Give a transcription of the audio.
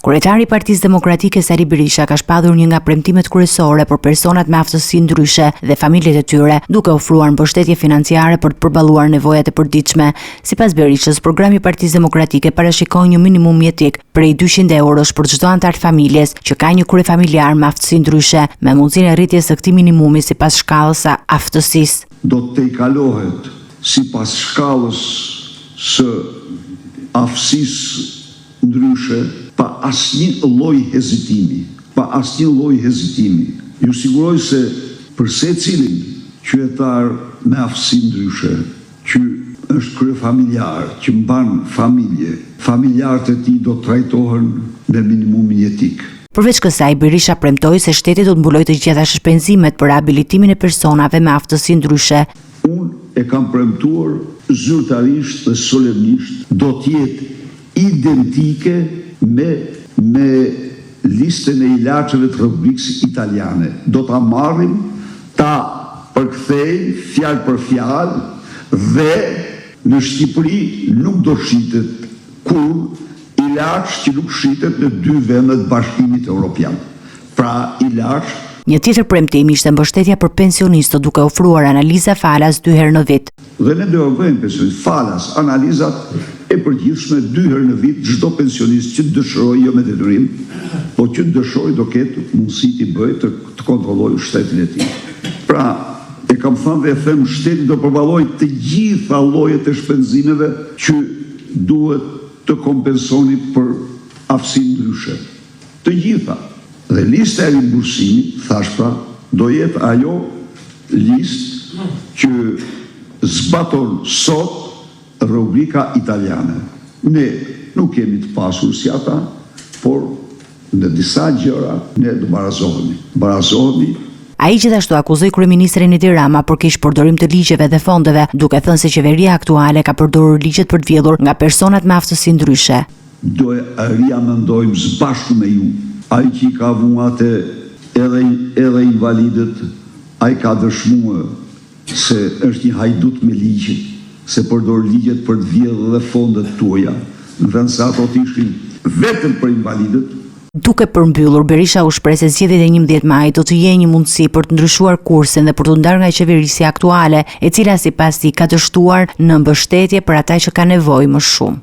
Kryetari i Partisë Demokratike Sali Berisha ka shpallur një nga premtimet kryesore për personat me aftësi ndryshe dhe familjet e tyre, duke ofruar mbështetje financiare për të përballuar nevojat e përditshme. Sipas Berishës, programi i Partisë Demokratike parashikon një minimum mjetik prej 200 eurosh për çdo antar familjes që ka një kryefamiliar me aftësi ndryshe, me mundësinë e rritjes së këtij minimumi sipas shkallës së aftësisë. Do të kalohet sipas shkallës së aftësisë ndryshe pa asnjë lloj hezitimi. Ju siguroj se për secilin qytetar me aftësi ndryshe, që është kryefamiljar, që mban familje, familjarët e tij do të trajtohen me minimumin jetik. Përveç kësaj, Berisha premtoi se shteti do të mbulojë të gjitha shpenzimet për rehabilitimin e personave me aftësi ndryshe. Unë e kam premtuar zyrtarisht dhe solemnisht do të jetë identike me listën e ilaçeve të Republikës Italiane. Do ta marrim, ta përkthejmë fjalë për fjalë dhe në Shqipëri nuk do shitet kur ilaç që nuk shitet në 2 vende të Bashkimit Evropian. Pra ilaç. Një tjetër premtim ishte mbështetja për pensionistët duke ofruar analiza falas 2 herë në vit. Dhe ne do bëjmë pensionistë falas, analizat e përgjithshme 2 herë në vit, çdo pensionist që dëshirojë, jo me detyrim, po që dëshirojë do ketë mundësi të bëjë të kontrollojë shtetin e tij. Pra, e kam thënë dhe e them, shteti do përballojë të gjitha llojet e shpenzimeve që duhet të kompensoni për aftësi ndryshe. Të gjitha. Dhe lista e rimbursimit, thash pra, do jetë ajo listë që zbaton sot rubrika italiane. Ne nuk kemi të pasur si ata, por në disa gjëra ne do barazohemi. Ai gjithashtu akuzoi kryeministrin Edi Rama për keq përdorim të ligjeve dhe fondeve, duke thënë se qeveria aktuale ka përdorur ligjet për të vjedhur nga personat me aftësi ndryshe. Do e riamendojmë së bashku me ju. Ai që i ka vuate edhe invalidët, ai ka dëshmuar se është një hajdut me ligje, se përdor ligjet për të vjedhur dhe fondet tuaja, ndërsa ato ishin vetëm për invalidët. Duke përmbyllur, Berisha u shpreh se zgjedhjet e 11 majit do të jenë një mundësi për të ndryshuar kursin dhe për të ndarë nga qeverisja aktuale, e cila sipas tij ka dështuar në mbështetje për ata që kanë nevojë më shumë.